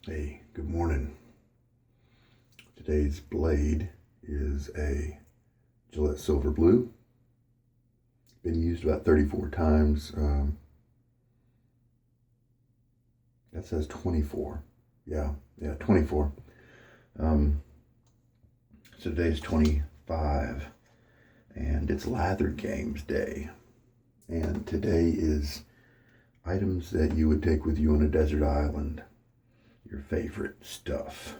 Hey, good morning. Today's blade is a Gillette Silver Blue. Been used about 34 times. That says 24. Yeah, 24. So today's 25, and it's Lather Games Day. And today is items that you would take with you on a desert island. Your favorite stuff.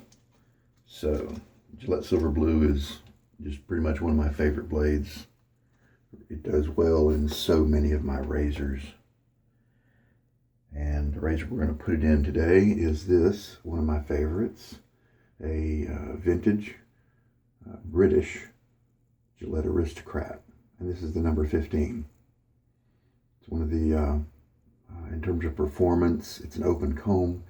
So Gillette Silver Blue is just pretty much one of my favorite blades. It does well in so many of my razors. And the razor we're going to put it in today is this, one of my favorites, a vintage British Gillette Aristocrat. And this is the number 15. It's one of the, in terms of performance, it's an open comb,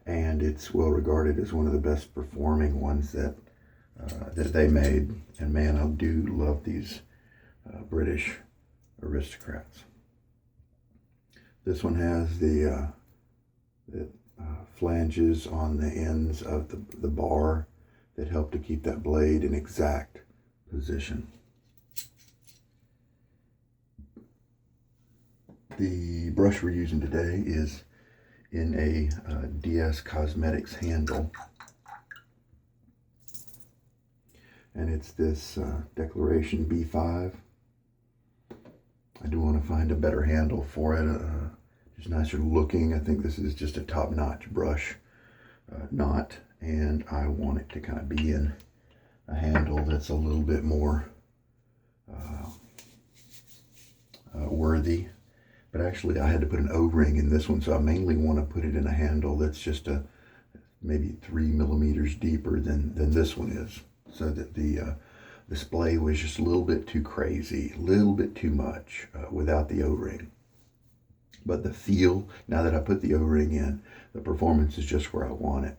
and it's well regarded as one of the best performing ones that they made. And man, I do love these British Aristocrats. This one has the flanges on the ends of the bar that help to keep that blade in exact position. The brush we're using today is in a DS Cosmetics handle, and it's this Declaration B5. I do want to find a better handle for it, just nicer looking. I think this is just a top-notch brush knot, and I want it to kind of be in a handle that's a little bit more worthy. But actually I had to put an O-ring in this one, so I mainly want to put it in a handle that's just maybe 3 millimeters deeper than this one is, so that the display was just a little bit too crazy, a little bit too much without the O-ring. But the feel, now that I put the O-ring in, the performance is just where I want it.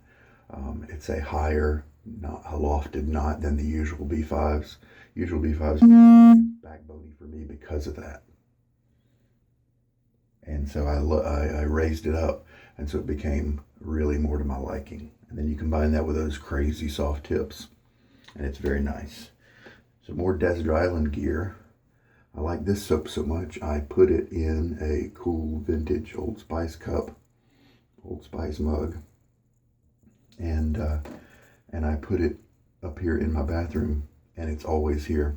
It's a higher, not a lofted knot than the usual B5s. Usual B5s backbony for me because of that. And so I raised it up, and so it became really more to my liking. And then you combine that with those crazy soft tips, and it's very nice. So more desert island gear. I like this soap so much, I put it in a cool vintage Old Spice cup, Old Spice mug, and I put it up here in my bathroom, and it's always here.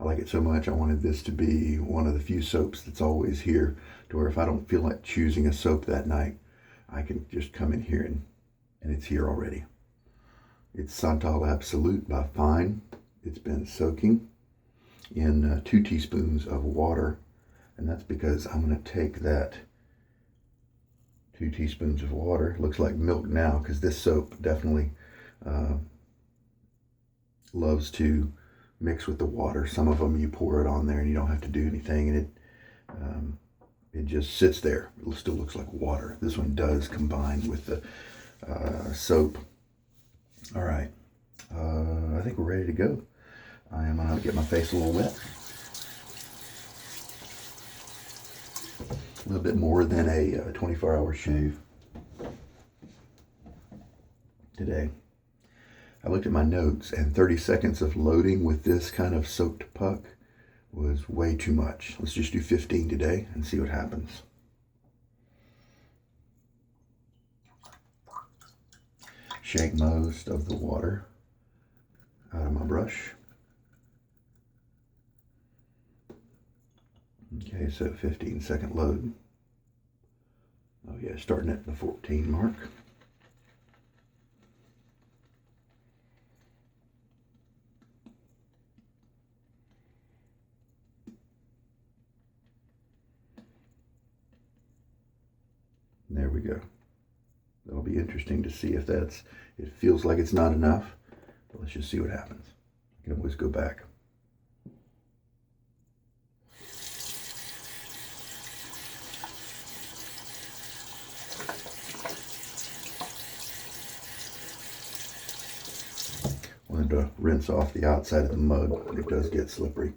I like it so much, I wanted this to be one of the few soaps that's always here, to where if I don't feel like choosing a soap that night, I can just come in here and it's here already. It's Santal Absolut by Fine. It's been soaking in 2 teaspoons of water, and that's because I'm going to take that 2 teaspoons of water, looks like milk now, because this soap definitely loves to mix with the water. Some of them you pour it on there and you don't have to do anything, and it just sits there. It still looks like water. This one does combine with the soap. All right, I think we're ready to go. I am going to get my face a little wet. A little bit more than a 24-hour shave today. I looked at my notes, and 30 seconds of loading with this kind of soaked puck was way too much. Let's just do 15 today and see what happens. Shake most of the water out of my brush. Okay, so 15-second load. Oh yeah, starting at the 14 mark. There we go. That'll be interesting to see if it feels like it's not enough, but let's just see what happens. I can always go back. Wanted to rinse off the outside of the mug. It does get slippery.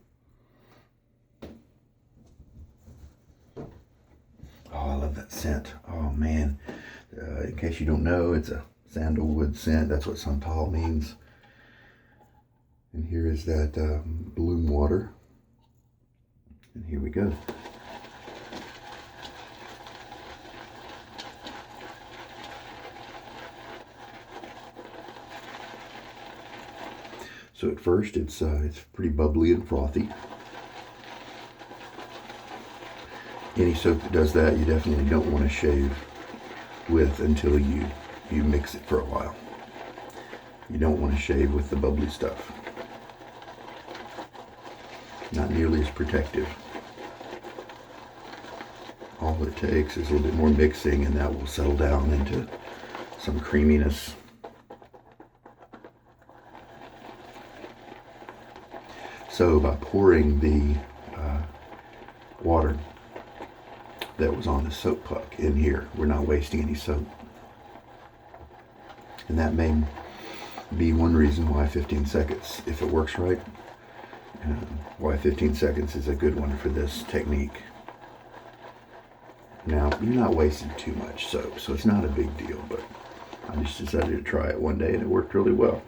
Oh, I love that scent. Oh man. In case you don't know, it's a sandalwood scent. That's what Santal means. And here is that bloom water. And here we go. So at first it's pretty bubbly and frothy. Any soap that does that, you definitely don't want to shave with until you mix it for a while. You don't want to shave with the bubbly stuff. Not nearly as protective. All it takes is a little bit more mixing and that will settle down into some creaminess. So by pouring the water that was on the soap puck in here, we're not wasting any soap. And that may be one reason why 15 seconds, if it works right, why 15 seconds is a good one for this technique. Now, you're not wasting too much soap, so it's not a big deal, but I just decided to try it one day and it worked really well.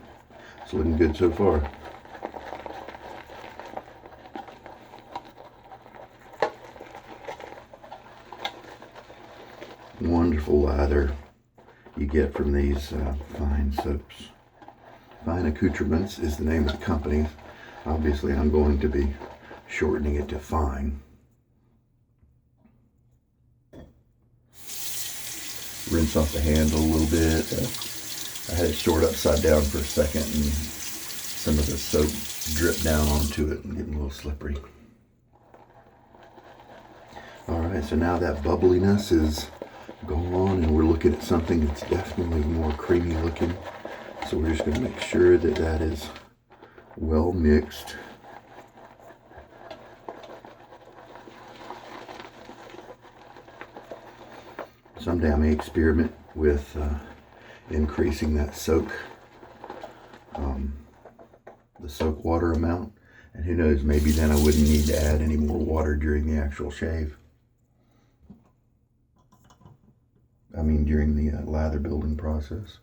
It's looking good so far. Wonderful lather you get from these fine soaps. Fine Accoutrements is the name of the company. Obviously, I'm going to be shortening it to Fine. Rinse off the handle a little bit. I had it stored upside down for a second and some of the soap dripped down onto it and getting a little slippery. Alright, so now that bubbliness is gone and we're looking at something that's definitely more creamy looking. So we're just going to make sure that that is well mixed. Someday I may experiment with increasing that soak, the soak water amount, and who knows, maybe then I wouldn't need to add any more water during the actual shave. I mean during the lather building process.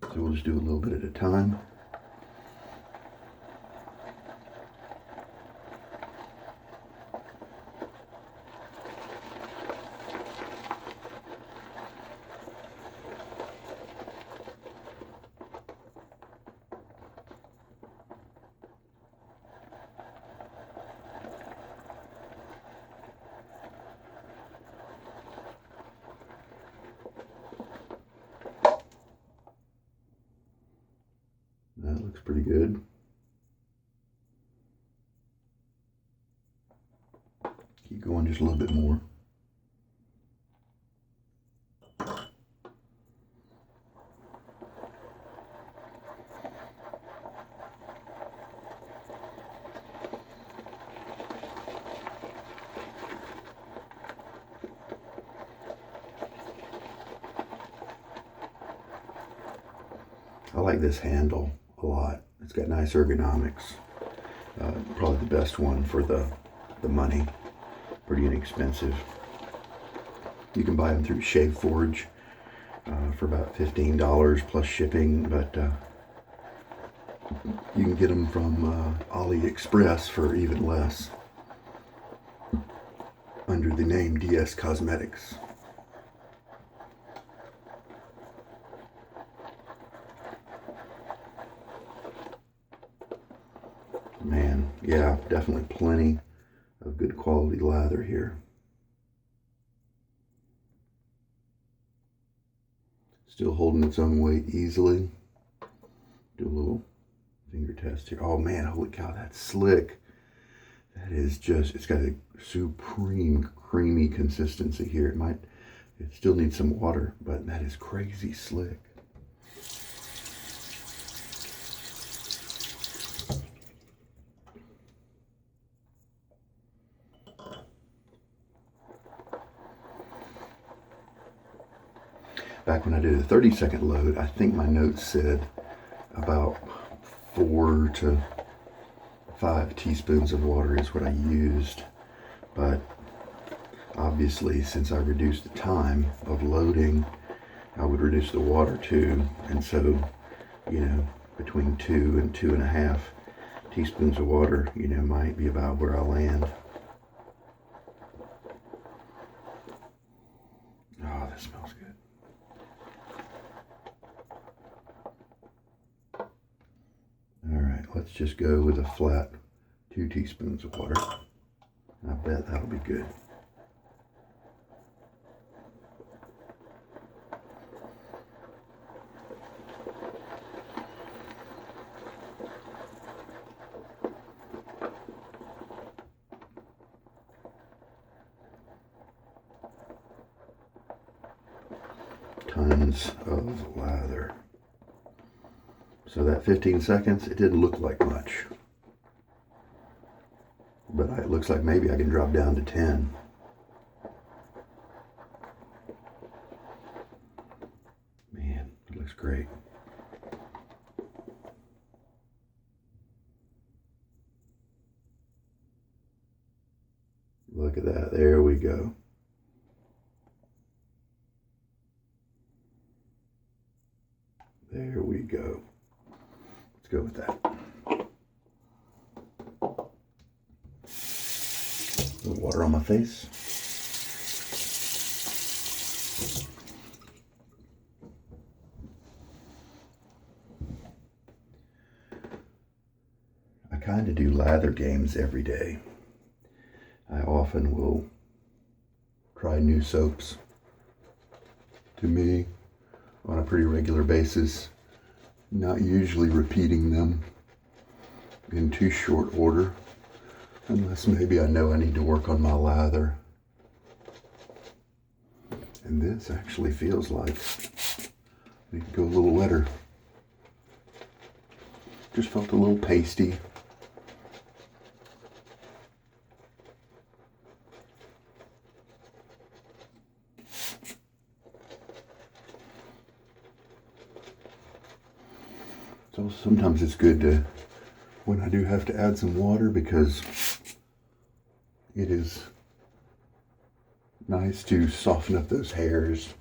So we'll just do a little bit at a time. That looks pretty good. Keep going just a little bit more. I like this handle a lot. It's got nice ergonomics. Probably the best one for the money. Pretty inexpensive. You can buy them through Shave Forge for about $15 plus shipping, but you can get them from AliExpress for even less under the name DS Cosmetics. Man, yeah, definitely plenty of good quality lather here. Still holding its own weight easily. Do a little finger test here. Oh man, holy cow, that's slick. That is just, it's got a supreme creamy consistency here. It still needs some water, but that is crazy slick. Back when I did a 30-second load, I think my notes said about 4 to 5 teaspoons of water is what I used. But obviously, since I reduced the time of loading, I would reduce the water too. And so, between 2 and 2.5 teaspoons of water, might be about where I land. Oh, that smells good. All right, let's just go with a flat 2 teaspoons of water. I bet that'll be good. Tons of lather. So that 15 seconds, it didn't look like much. But it looks like maybe I can drop down to 10. Man, it looks great. Look at that. There we go. There we go. Let's go with that. A little water on my face. I kind of do lather games every day. I often will try new soaps. To me, on a pretty regular basis, not usually repeating them in too short order, unless maybe I know I need to work on my lather. And this actually feels like I need to go a little wetter. Just felt a little pasty. So sometimes it's good to, when I do have to add some water, because it is nice to soften up those hairs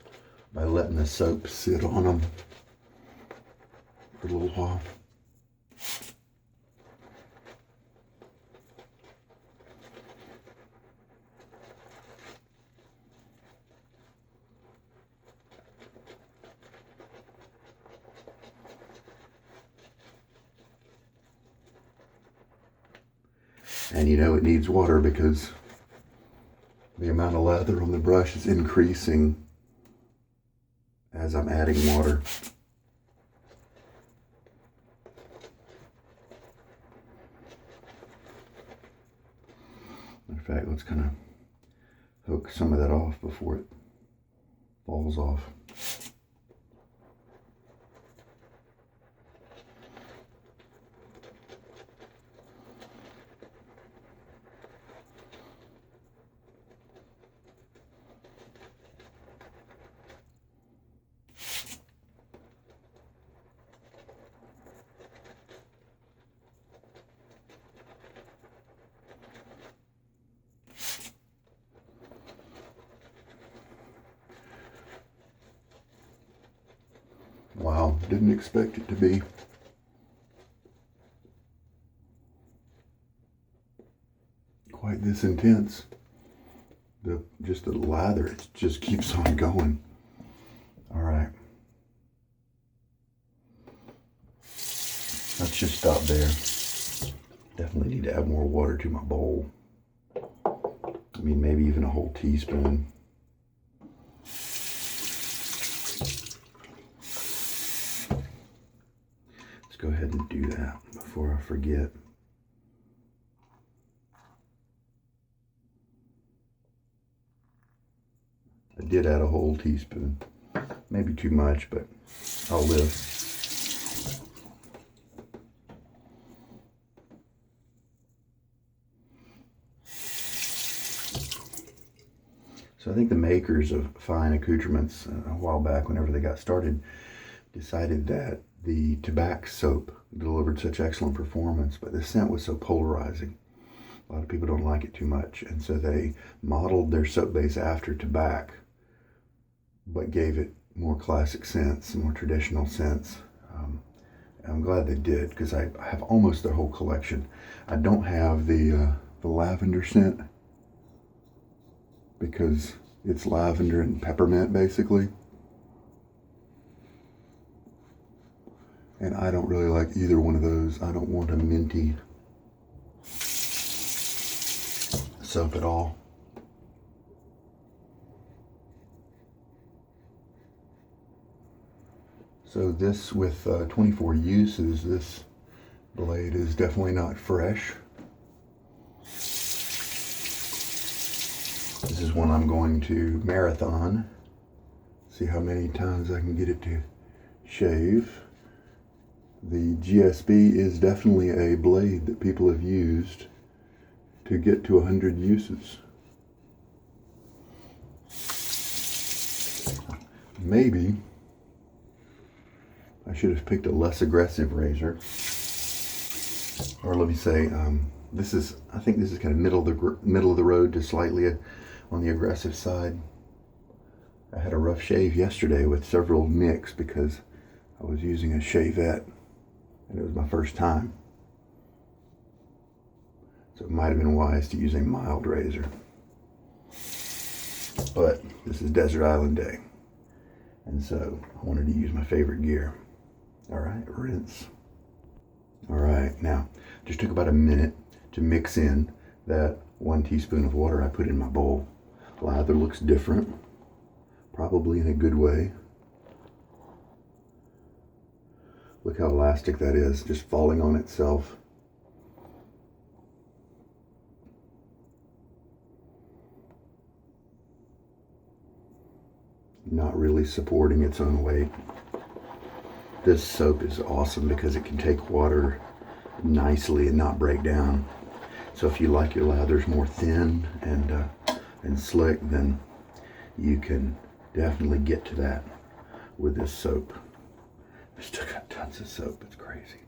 by letting the soap sit on them for a little while. And it needs water because the amount of lather on the brush is increasing as I'm adding water. In fact, let's kind of hook some of that off before it falls off. Wow, didn't expect it to be. Quite this intense. Just the lather, it just keeps on going. All right. Let's just stop there. Definitely need to add more water to my bowl. I mean, maybe even a whole teaspoon. Go ahead and do that before I forget. I did add a whole teaspoon. Maybe too much, but I'll live. So I think the makers of Fine Accoutrements a while back, whenever they got started, decided that the tobacco soap delivered such excellent performance, but the scent was so polarizing A lot of people don't like it too much, and so they modeled their soap base after tobacco, but gave it more classic scents, more traditional scents. I'm glad they did, because I have almost their whole collection. I don't have the lavender scent, because it's lavender and peppermint basically, and I don't really like either one of those. I don't want a minty soap at all. So this, with 24 uses, this blade is definitely not fresh. This is one I'm going to marathon. See how many times I can get it to shave. The GSB is definitely a blade that people have used to get to 100 uses. Maybe I should have picked a less aggressive razor. Or let me say, I think this is kind of middle of the road to slightly on the aggressive side. I had a rough shave yesterday with several nicks because I was using a shavette, and it was my first time. So it might have been wise to use a mild razor. But this is Desert Island Day, and so I wanted to use my favorite gear. All right, rinse. All right, now, just took about a minute to mix in that 1 teaspoon of water I put in my bowl. Lather looks different, probably in a good way. Look how elastic that is, just falling on itself. Not really supporting its own weight. This soap is awesome because it can take water nicely and not break down. So if you like your lathers more thin and slick, then you can definitely get to that with this soap. I still got tons of soap, it's crazy.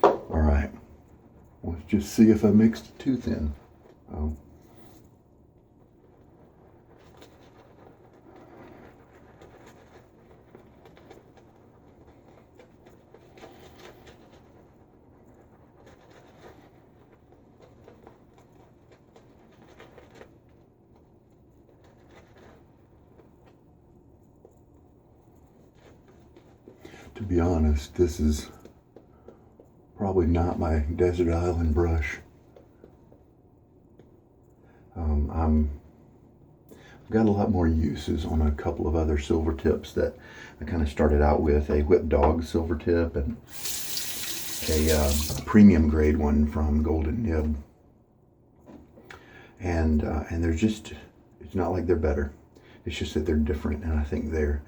All right, let's just see if I mixed it too thin. Oh. To be honest, this is probably not my Desert Island brush. I've got a lot more uses on a couple of other silver tips that I kind of started out with. A Whip Dog silver tip and a premium grade one from Golden Nib. And they're just, it's not like they're better. It's just that they're different, and I think the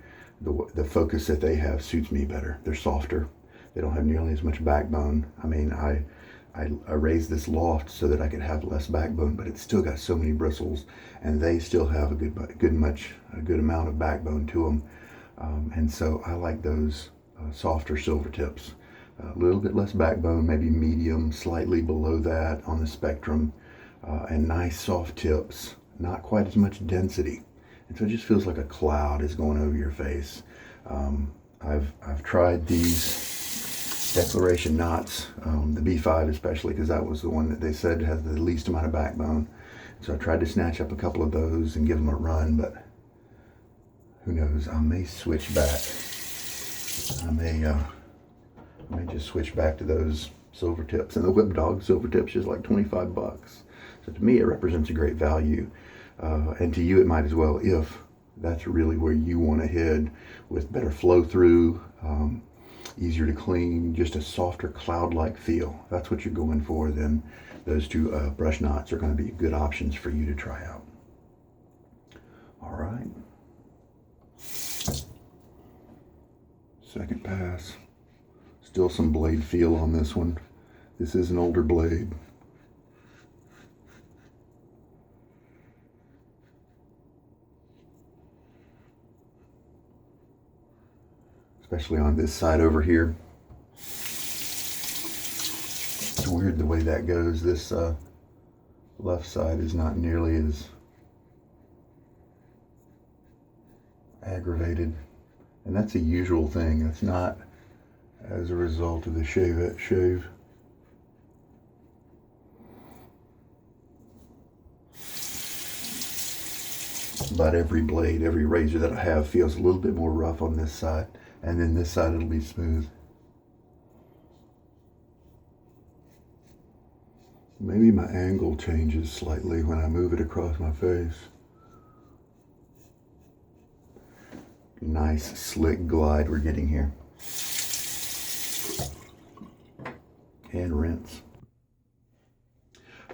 focus that they have suits me better. They're softer. They don't have nearly as much backbone. I mean, I raised this loft so that I could have less backbone, but it's still got so many bristles, and they still have a good amount of backbone to them. And so I like those softer silver tips. A little bit less backbone, maybe medium, slightly below that on the spectrum, and nice soft tips. Not quite as much density. And so it just feels like a cloud is going over your face. I've tried these Declaration knots, the B5 especially, because that was the one that they said has the least amount of backbone. So I tried to snatch up a couple of those and give them a run, but who knows, I may switch back. I may just switch back to those silver tips. And the Whip Dog silver tips is like 25 bucks. So to me, it represents a great value. And to you, it might as well, if that's really where you want to head, with better flow through, easier to clean, just a softer cloud-like feel. If that's what you're going for, then those two brush knots are going to be good options for you to try out. All right. Second pass. Still some blade feel on this one. This is an older blade. Especially on this side over here. It's weird the way that goes. This left side is not nearly as aggravated. And that's a usual thing. It's not as a result of the shave. About every blade, every razor that I have feels a little bit more rough on this side, and then this side it'll be smooth. Maybe my angle changes slightly when I move it across my face. Nice slick glide we're getting here. And rinse.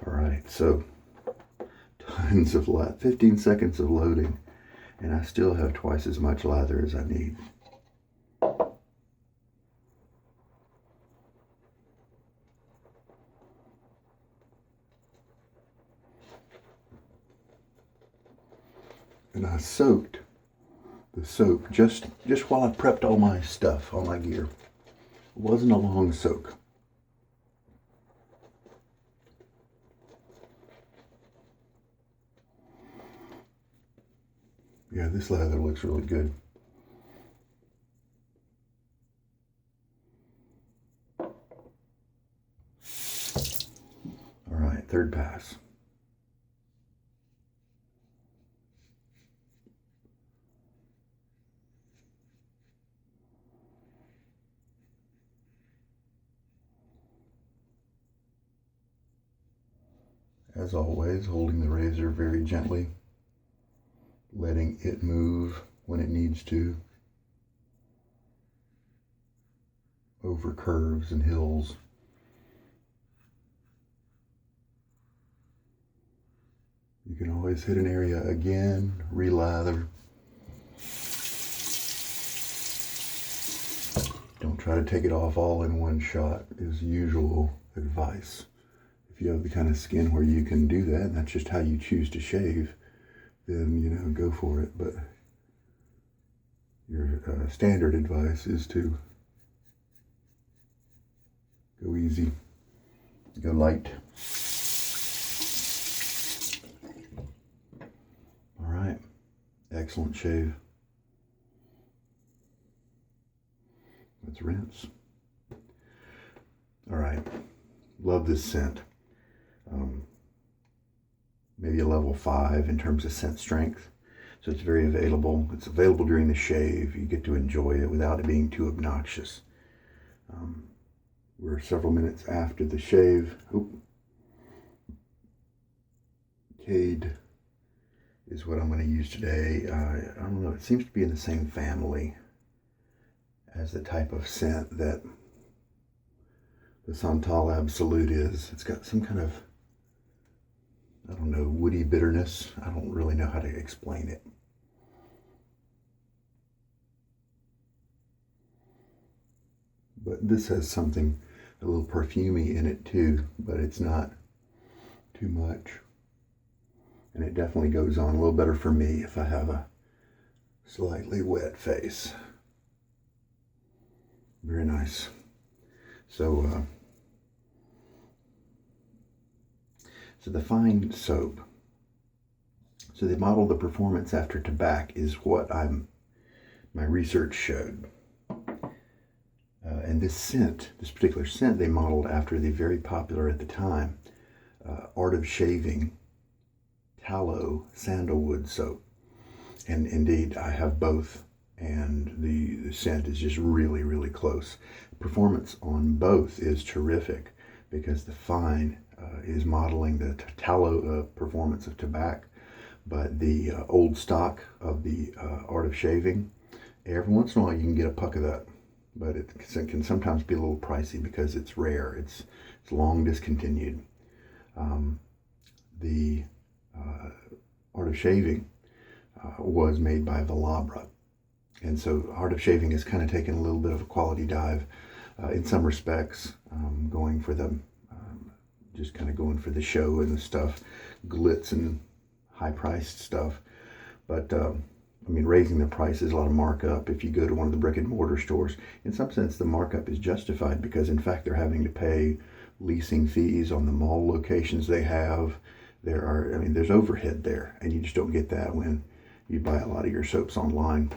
All right, so tons of 15 seconds of loading, and I still have twice as much lather as I need. And I soaked the soap just while I prepped all my stuff, all my gear. It wasn't a long soak. Yeah, this lather looks really good. All right, third pass. As always, holding the razor very gently, letting it move when it needs to, over curves and hills. You can always hit an area again, relather. Don't try to take it off all in one shot is usual advice. If you have the kind of skin where you can do that, and that's just how you choose to shave, then, you know, go for it. But your standard advice is to go easy, go light. All right, excellent shave. Let's rinse. All right, love this scent. Maybe a level 5 in terms of scent strength. So it's very available. It's available during the shave. You get to enjoy it without it being too obnoxious. We're several minutes after the shave. Cade is what I'm going to use today. I don't know, it seems to be in the same family as the type of scent that the Santal Absolut is. It's got some kind of, I don't know, woody bitterness. I don't really know how to explain it. But this has something, a little perfumey in it too, but it's not too much. And it definitely goes on a little better for me if I have a slightly wet face. Very nice. So, so the Fine soap. So they modeled the performance after tobacco is what my research showed. And this scent, this particular scent, they modeled after the very popular at the time Art of Shaving tallow sandalwood soap. And indeed, I have both, and the scent is just really, really close. Performance on both is terrific because the Fine is modeling the tallow performance of tobacco, but the old stock of the Art of Shaving, every once in a while you can get a puck of that, but it can sometimes be a little pricey because it's rare. It's long discontinued. The Art of Shaving was made by Velabra, and so Art of Shaving has kind of taken a little bit of a quality dive in some respects, going for the just kind of going for the show and the stuff, glitz and high-priced stuff. But I mean, raising the price is a lot of markup. If you go to one of the brick and mortar stores, in some sense, the markup is justified because, in fact, they're having to pay leasing fees on the mall locations they have. there's overhead there, and you just don't get that when you buy a lot of your soaps online.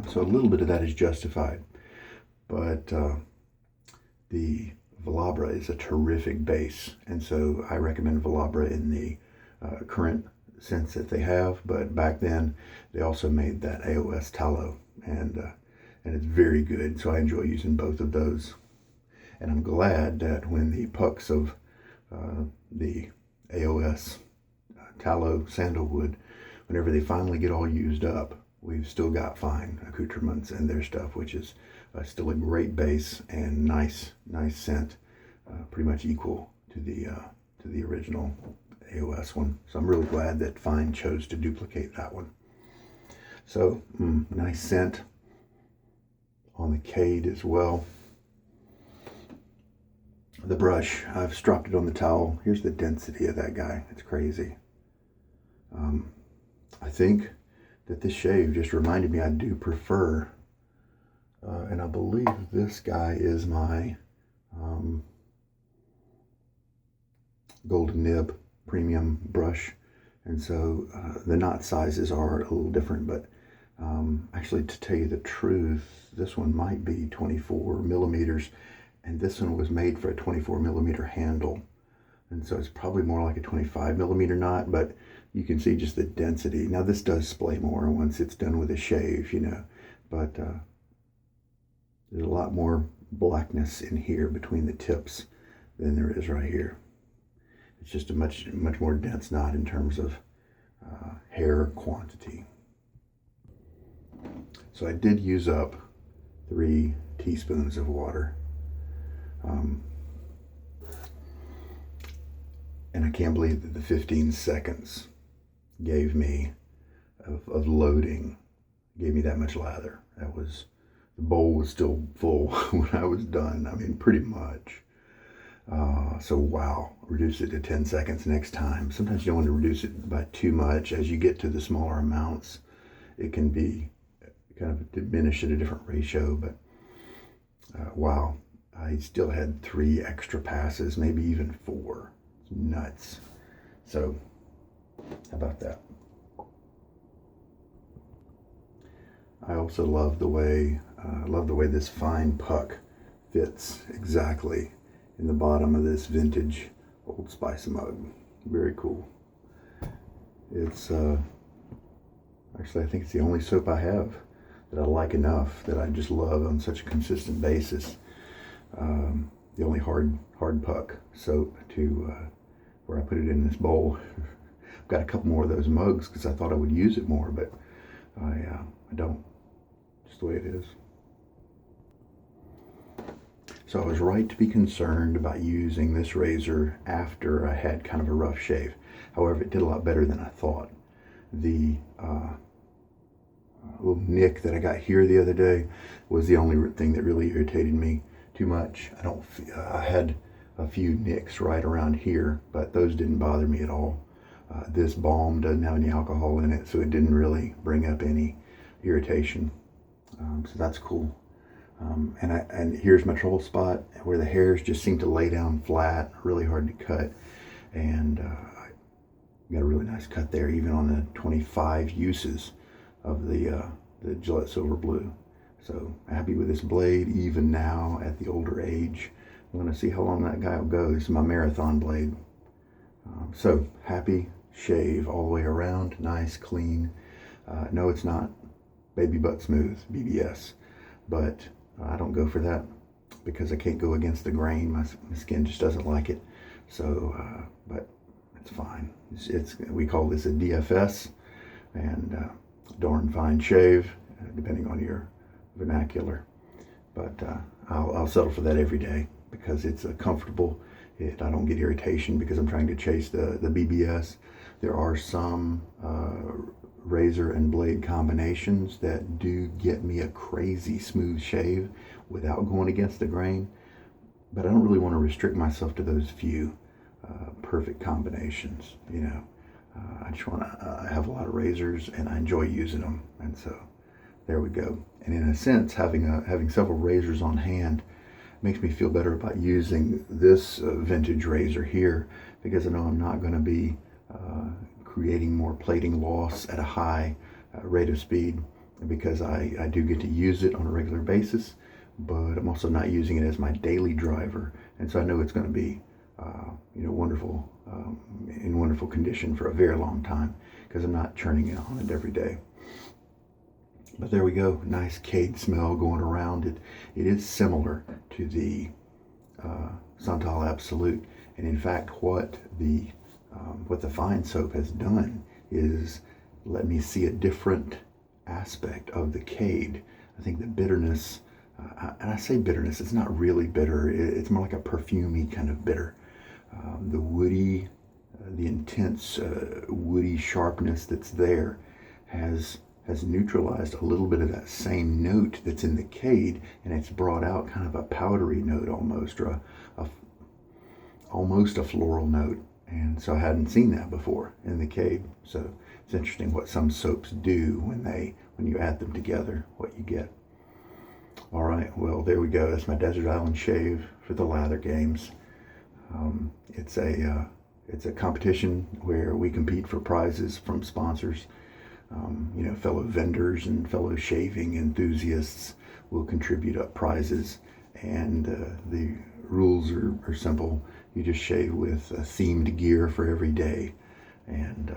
So a little bit of that is justified, but the Velabra is a terrific base, and so I recommend Velabra in the current scents that they have. But back then, they also made that AOS tallow, and it's very good. So I enjoy using both of those, and I'm glad that when the pucks of the AOS tallow sandalwood, whenever they finally get all used up, we've still got Fine Accoutrements and their stuff, which is still a great base and nice scent, pretty much equal to the original AOS one. So I'm really glad that Fine chose to duplicate that one. So nice scent on the Cade as well. The brush, I've stropped it on the towel. Here's the density of that guy. It's crazy. I think that this shave just reminded me I do prefer, and I believe this guy is my Golden Nib premium brush, and so the knot sizes are a little different, but actually, to tell you the truth, this one might be 24 millimeters, and this one was made for a 24 millimeter handle, and so it's probably more like a 25 millimeter knot, but you can see just the density. Now this does splay more once it's done with a shave, but there's a lot more blackness in here between the tips than there is right here. It's just a much more dense knot in terms of hair quantity. So I did use up 3 teaspoons of water. And I can't believe that the 15 seconds gave me of loading, gave me that much lather. The bowl was still full when I was done. I mean, pretty much. So wow, reduce it to 10 seconds next time. Sometimes you don't want to reduce it by too much. As you get to the smaller amounts, it can be kind of diminished at a different ratio, but wow, I still had 3 extra passes, maybe even 4. It's nuts. So how about that? I also love the way this fine puck fits exactly in the bottom of this vintage Old Spice mug. Very cool. It's actually, I think it's the only soap I have that I like enough, that I just love on such a consistent basis. The only hard puck soap to where I put it in this bowl. I've got a couple more of those mugs because I thought I would use it more, but I don't. Just the way it is. So I was right to be concerned about using this razor after I had kind of a rough shave. However, it did a lot better than I thought. The little nick that I got here the other day was the only thing that really irritated me too much. I had a few nicks right around here, but those didn't bother me at all. This balm doesn't have any alcohol in it, so it didn't really bring up any irritation. So that's cool. And here's my trouble spot where the hairs just seem to lay down flat, really hard to cut. And I got a really nice cut there, even on the 25 uses of the Gillette Silver Blue. So happy with this blade, even now at the older age. I'm going to see how long that guy will go. This is my marathon blade. So happy shave all the way around, nice, clean. No, it's not baby butt smooth, BBS, but I don't go for that because I can't go against the grain. My skin just doesn't like it. So, but it's fine. We call this a DFS, and darn fine shave, depending on your vernacular. But I'll settle for that every day because it's comfortable. I don't get irritation because I'm trying to chase the BBS. There are some razor and blade combinations that do get me a crazy smooth shave without going against the grain, but I don't really want to restrict myself to those few perfect combinations. I just want to have a lot of razors, and I enjoy using them, and so there we go. And in a sense, having several razors on hand makes me feel better about using this vintage razor here, because I know I'm not going to be creating more plating loss at a high rate of speed, because I do get to use it on a regular basis, but I'm also not using it as my daily driver, and so I know it's going to be wonderful, in wonderful condition for a very long time, because I'm not churning it on it every day. But there we go, nice Cade smell going around it. It is similar to the Santal Absolut, and in fact, what the Fine soap has done is let me see a different aspect of the Cade. I think the bitterness, and I say bitterness, it's not really bitter. It's more like a perfumey kind of bitter. The woody, the intense woody sharpness that's there has neutralized a little bit of that same note that's in the Cade, and it's brought out kind of a powdery note almost, or almost a floral note. And so I hadn't seen that before in the Cade. So it's interesting what some soaps do when you add them together, what you get. All right, well, there we go. That's my Desert Island shave for the Lather games. It's a competition where we compete for prizes from sponsors. Fellow vendors and fellow shaving enthusiasts will contribute up prizes, and the rules are simple. You just shave with themed gear for every day, and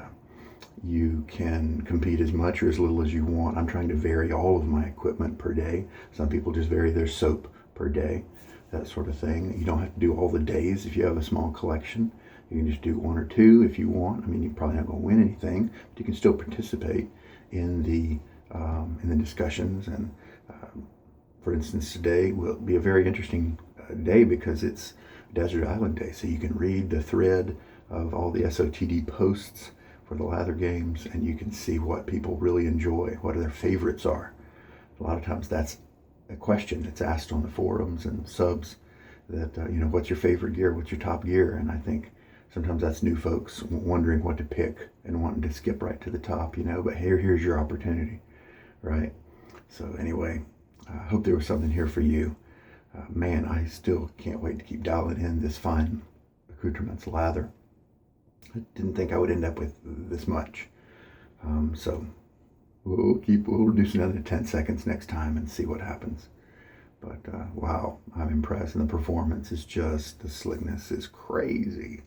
you can compete as much or as little as you want. I'm trying to vary all of my equipment per day. Some people just vary their soap per day, that sort of thing. You don't have to do all the days if you have a small collection. You can just do one or two if you want. I mean, you're probably not going to win anything, but you can still participate in the discussions. And for instance, today will be a very interesting day because it's Desert Island Day. So you can read the thread of all the SOTD posts for the Lather games, and you can see what people really enjoy, what their favorites are. A lot of times that's a question that's asked on the forums and subs, that what's your favorite gear, what's your top gear? And I think sometimes that's new folks wondering what to pick and wanting to skip right to the top, but here's your opportunity, right? So anyway, I hope there was something here for you. Man, I still can't wait to keep dialing in this Fine Accoutrements lather. I didn't think I would end up with this much. So we'll reduce another 10 seconds next time and see what happens. But wow, I'm impressed, and the performance is just, the slickness is crazy.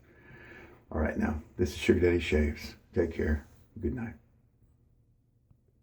All right, now, this is Sugar Daddy Shaves. Take care. Good night.